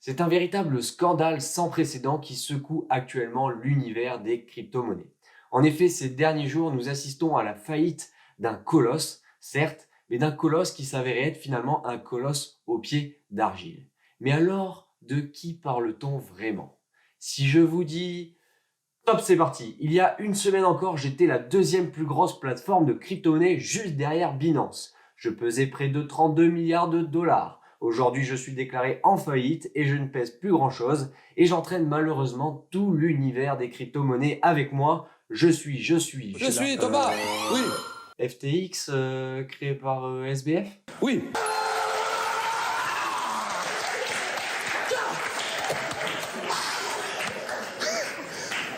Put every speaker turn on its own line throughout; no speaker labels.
C'est un véritable scandale sans précédent qui secoue actuellement l'univers des crypto-monnaies. En effet, ces derniers jours, nous assistons à la faillite d'un colosse, certes, mais d'un colosse qui s'avérait être finalement un colosse aux pieds d'argile. Mais alors, de qui parle-t-on vraiment? Si je vous dis top, c'est parti. Il y a une semaine encore, j'étais la deuxième plus grosse plateforme de crypto-monnaie juste derrière Binance. Je pesais près de 32 milliards de dollars. Aujourd'hui, je suis déclaré en faillite et je ne pèse plus grand-chose et j'entraîne malheureusement tout l'univers des crypto-monnaies avec moi.
Je suis Thomas. Oui,
FTX, créé par SBF.
oui.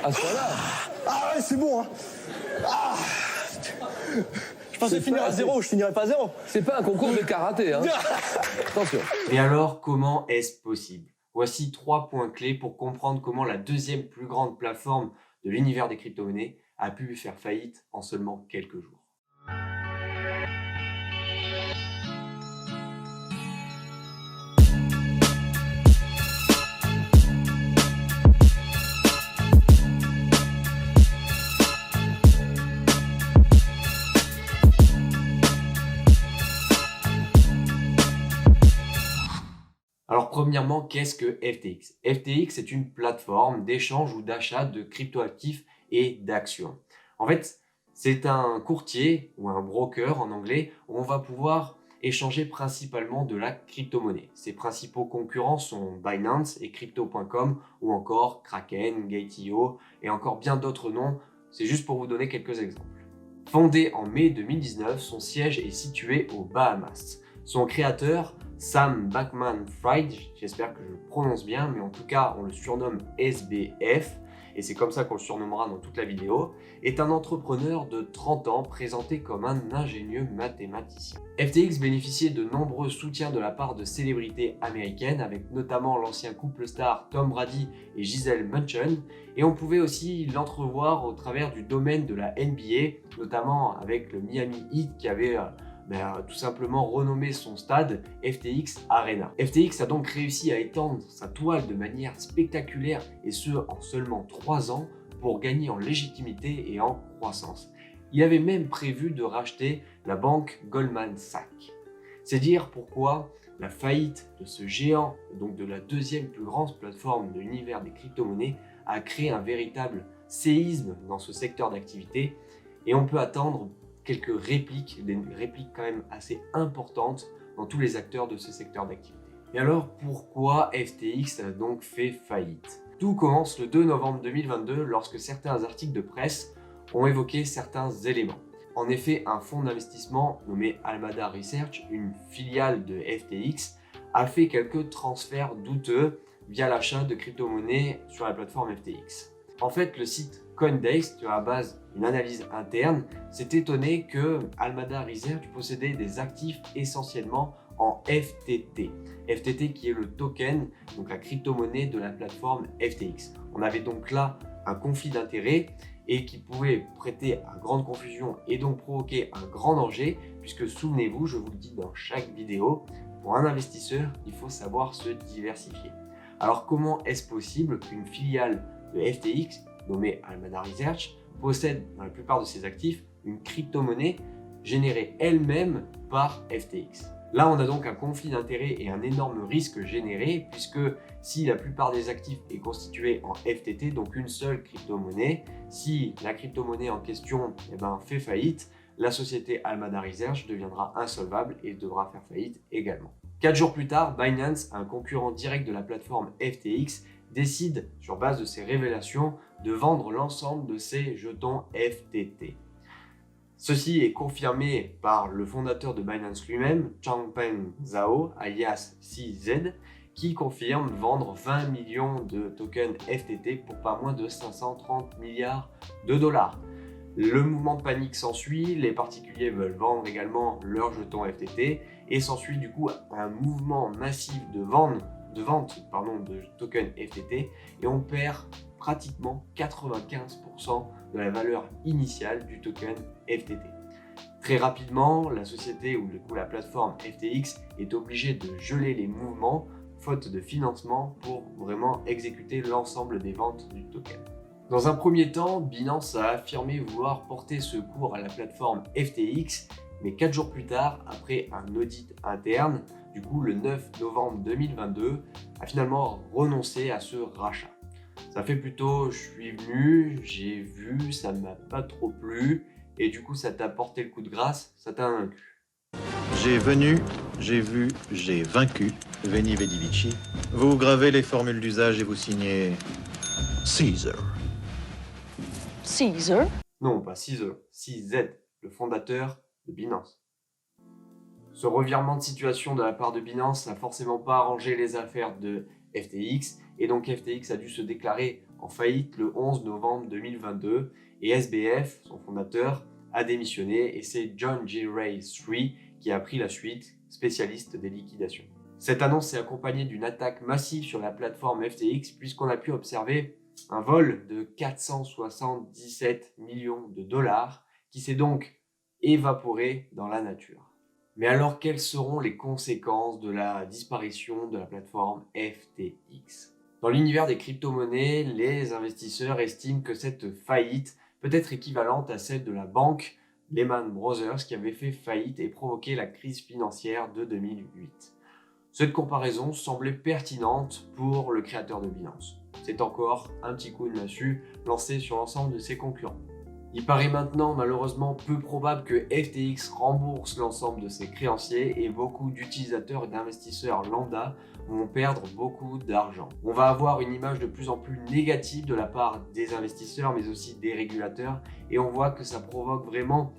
À ce point-là,
Ah ouais, c'est bon, hein. Ah. Je pensais
C'est
finir
pas-
à zéro, je finirais pas à zéro.
c'est pas un concours de karaté, hein. Attention.
Mais alors, comment est-ce possible? Voici 3 points clés pour comprendre comment la deuxième plus grande plateforme de l'univers des crypto-monnaies a pu faire faillite en seulement quelques jours. Alors premièrement, qu'est-ce que FTX? FTX est une plateforme d'échange ou d'achat de cryptoactifs et d'actions. En fait, c'est un courtier ou un broker en anglais où on va pouvoir échanger principalement de la crypto-monnaie. Ses principaux concurrents sont Binance et Crypto.com ou encore Kraken, Gate.io et encore bien d'autres noms. C'est juste pour vous donner quelques exemples. Fondé en mai 2019, son siège est situé aux Bahamas. Son créateur, Sam Bankman-Fried, j'espère que je le prononce bien, mais en tout cas on le surnomme SBF, et c'est comme ça qu'on le surnommera dans toute la vidéo, est un entrepreneur de 30 ans présenté comme un ingénieux mathématicien. FTX bénéficiait de nombreux soutiens de la part de célébrités américaines, avec notamment l'ancien couple star Tom Brady et Gisele Bündchen, et on pouvait aussi l'entrevoir au travers du domaine de la NBA, notamment avec le Miami Heat qui avait tout simplement renommé son stade FTX Arena. FTX a donc réussi à étendre sa toile de manière spectaculaire et ce en seulement 3 ans pour gagner en légitimité et en croissance. Il avait même prévu de racheter la banque Goldman Sachs. C'est dire pourquoi la faillite de ce géant, donc de la deuxième plus grande plateforme de l'univers des crypto-monnaies, a créé un véritable séisme dans ce secteur d'activité et on peut attendre quelques répliques, des répliques quand même assez importantes dans tous les acteurs de ce secteur d'activité. Et alors pourquoi FTX a donc fait faillite? Tout commence le 2 novembre 2022 lorsque certains articles de presse ont évoqué certains éléments. En effet, un fonds d'investissement nommé Alameda Research, une filiale de FTX, a fait quelques transferts douteux via l'achat de crypto-monnaies sur la plateforme FTX. En fait, le site Coindesk, sur la base d'une analyse interne, s'est étonné que Alameda Research possédait des actifs essentiellement en FTT. FTT qui est le token, donc la crypto-monnaie de la plateforme FTX. On avait donc là un conflit d'intérêts et qui pouvait prêter à grande confusion et donc provoquer un grand danger, puisque souvenez-vous, je vous le dis dans chaque vidéo, pour un investisseur, il faut savoir se diversifier. Alors comment est-ce possible qu'une filiale de FTX, nommée Alameda Research, possède dans la plupart de ses actifs une crypto-monnaie générée elle-même par FTX? Là, on a donc un conflit d'intérêts et un énorme risque généré, puisque si la plupart des actifs est constitué en FTT, donc une seule crypto-monnaie, si la crypto-monnaie en question fait faillite, la société Alameda Research deviendra insolvable et devra faire faillite également. 4 jours plus tard, Binance, un concurrent direct de la plateforme FTX, décide, sur base de ces révélations, de vendre l'ensemble de ses jetons FTT. Ceci est confirmé par le fondateur de Binance lui-même, Changpeng Zhao, alias CZ, qui confirme vendre 20 millions de tokens FTT pour pas moins de 530 milliards de dollars. Le mouvement de panique s'ensuit, les particuliers veulent vendre également leurs jetons FTT et s'ensuit du coup un mouvement massif de vente de tokens FTT et on perd pratiquement 95% de la valeur initiale du token FTT. Très rapidement, la société ou du coup la plateforme FTX est obligée de geler les mouvements faute de financement pour vraiment exécuter l'ensemble des ventes du token. Dans un premier temps, Binance a affirmé vouloir porter secours à la plateforme FTX, mais 4 jours plus tard, après un audit interne, du coup le 9 novembre 2022, a finalement renoncé à ce rachat. Ça fait plutôt, je suis venu, j'ai vu, ça m'a pas trop plu, et du coup ça t'a porté le coup de grâce, ça t'a vaincu.
J'ai venu, j'ai vu, j'ai vaincu. Veni Vidi Vici. Vous gravez les formules d'usage et vous signez Caesar.
Caesar?
Non, pas Caesar, CZ, le fondateur de Binance. Ce revirement de situation de la part de Binance n'a forcément pas arrangé les affaires de FTX, et donc FTX a dû se déclarer en faillite le 11 novembre 2022, et SBF, son fondateur, a démissionné, et c'est John J. Ray III qui a pris la suite, spécialiste des liquidations. Cette annonce s'est accompagnée d'une attaque massive sur la plateforme FTX, puisqu'on a pu observer un vol de 477 millions de dollars qui s'est donc évaporé dans la nature. Mais alors, quelles seront les conséquences de la disparition de la plateforme FTX? Dans l'univers des crypto-monnaies, les investisseurs estiment que cette faillite peut être équivalente à celle de la banque Lehman Brothers qui avait fait faillite et provoqué la crise financière de 2008. Cette comparaison semblait pertinente pour le créateur de Binance. C'est encore un petit coup de massue lancé sur l'ensemble de ses concurrents. Il paraît maintenant malheureusement peu probable que FTX rembourse l'ensemble de ses créanciers et beaucoup d'utilisateurs et d'investisseurs lambda vont perdre beaucoup d'argent. On va avoir une image de plus en plus négative de la part des investisseurs mais aussi des régulateurs et on voit que ça provoque vraiment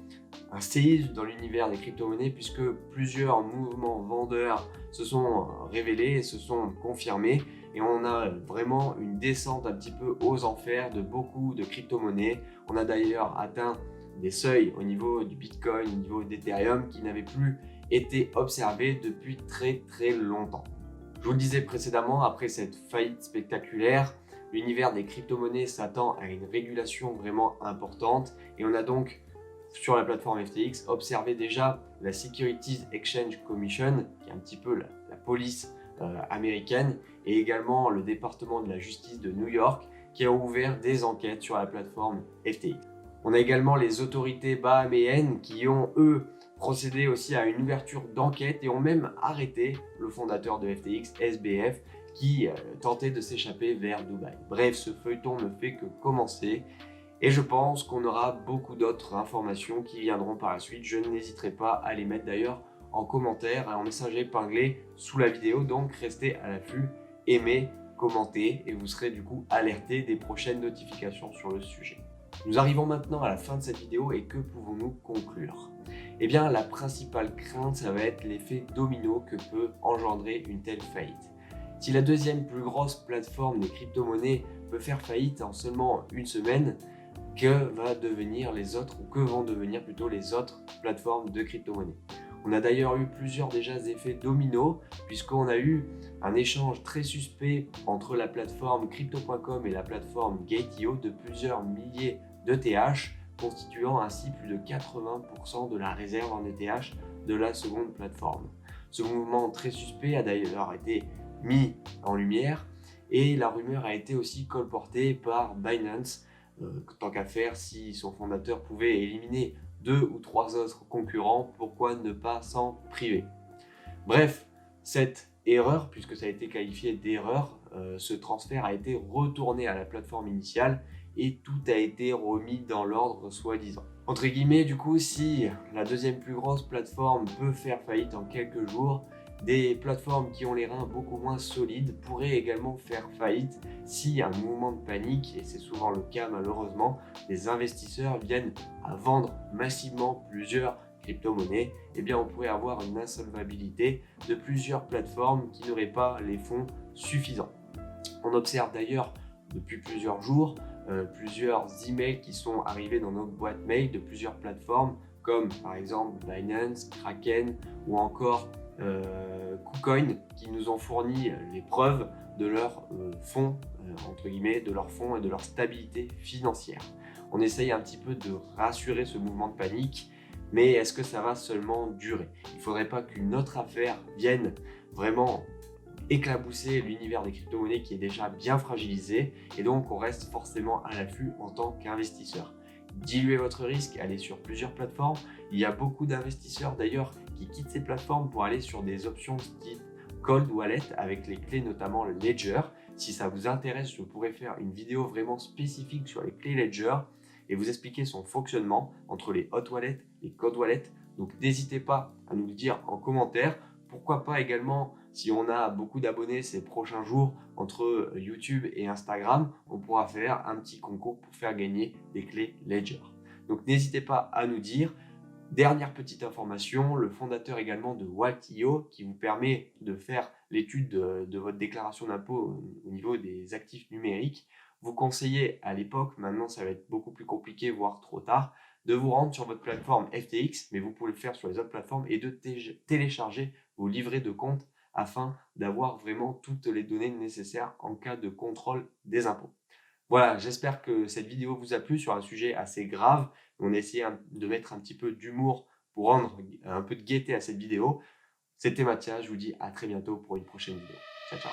un séisme dans l'univers des crypto-monnaies puisque plusieurs mouvements vendeurs se sont révélés et se sont confirmés et on a vraiment une descente un petit peu aux enfers de beaucoup de crypto-monnaies. On a d'ailleurs atteint des seuils au niveau du Bitcoin, au niveau d'Ethereum qui n'avaient plus été observés depuis très longtemps. Je vous le disais précédemment, après cette faillite spectaculaire, l'univers des crypto-monnaies s'attend à une régulation vraiment importante et on a donc sur la plateforme FTX observé déjà la Securities Exchange Commission, qui est un petit peu la police américaine, et également le département de la justice de New York qui a ouvert des enquêtes sur la plateforme FTX. On a également les autorités bahaméennes qui ont eux procédé aussi à une ouverture d'enquête et ont même arrêté le fondateur de FTX, SBF, qui tentait de s'échapper vers Dubaï. Bref, ce feuilleton ne fait que commencer et je pense qu'on aura beaucoup d'autres informations qui viendront par la suite. Je n'hésiterai pas à les mettre d'ailleurs en commentaire, en message épinglé sous la vidéo, donc restez à l'affût, aimez, commentez et vous serez du coup alerté des prochaines notifications sur le sujet. Nous arrivons maintenant à la fin de cette vidéo et que pouvons-nous conclure? Eh bien, la principale crainte, ça va être l'effet domino que peut engendrer une telle faillite. Si la deuxième plus grosse plateforme des crypto-monnaies peut faire faillite en seulement une semaine, que vont devenir les autres plateformes de crypto-monnaies? On a d'ailleurs eu plusieurs déjà effets dominos puisqu'on a eu un échange très suspect entre la plateforme crypto.com et la plateforme Gate.io de plusieurs milliers d'ETH, constituant ainsi plus de 80% de la réserve en ETH de la seconde plateforme. Ce mouvement très suspect a d'ailleurs été mis en lumière et la rumeur a été aussi colportée par Binance. Tant qu'à faire, si son fondateur pouvait éliminer 2 ou 3 autres concurrents, pourquoi ne pas s'en priver? Bref, cette erreur, puisque ça a été qualifié d'erreur, ce transfert a été retourné à la plateforme initiale et tout a été remis dans l'ordre soi-disant. Entre guillemets, du coup, si la deuxième plus grosse plateforme peut faire faillite en quelques jours, des plateformes qui ont les reins beaucoup moins solides pourraient également faire faillite si un mouvement de panique, et c'est souvent le cas malheureusement, des investisseurs viennent à vendre massivement plusieurs crypto-monnaies, eh bien on pourrait avoir une insolvabilité de plusieurs plateformes qui n'auraient pas les fonds suffisants. On observe d'ailleurs depuis plusieurs jours plusieurs emails qui sont arrivés dans notre boîte mail de plusieurs plateformes comme par exemple Binance, Kraken ou encore KuCoin qui nous ont fourni les preuves de leurs fonds, entre guillemets, de leurs fonds et de leur stabilité financière. On essaye un petit peu de rassurer ce mouvement de panique, mais est-ce que ça va seulement durer? Il ne faudrait pas qu'une autre affaire vienne vraiment éclabousser l'univers des crypto-monnaies qui est déjà bien fragilisé et donc on reste forcément à l'affût en tant qu'investisseur. Diluez votre risque, allez sur plusieurs plateformes. Il y a beaucoup d'investisseurs d'ailleurs qui quittent ces plateformes pour aller sur des options type Cold Wallet avec les clés notamment Ledger. Si ça vous intéresse, je pourrais faire une vidéo vraiment spécifique sur les clés Ledger et vous expliquer son fonctionnement entre les Hot Wallets et Cold Wallet. Donc n'hésitez pas à nous le dire en commentaire. Pourquoi pas également, si on a beaucoup d'abonnés ces prochains jours entre YouTube et Instagram, on pourra faire un petit concours pour faire gagner des clés Ledger. Donc n'hésitez pas à nous dire. Dernière petite information, le fondateur également de Waltio qui vous permet de faire l'étude de votre déclaration d'impôt au niveau des actifs numériques, vous conseillez à l'époque, maintenant ça va être beaucoup plus compliqué, voire trop tard, de vous rendre sur votre plateforme FTX, mais vous pouvez le faire sur les autres plateformes et de télécharger vos livrets de compte afin d'avoir vraiment toutes les données nécessaires en cas de contrôle des impôts. Voilà, j'espère que cette vidéo vous a plu sur un sujet assez grave. On a essayé de mettre un petit peu d'humour pour rendre un peu de gaieté à cette vidéo. C'était Mathias, je vous dis à très bientôt pour une prochaine vidéo. Ciao, ciao.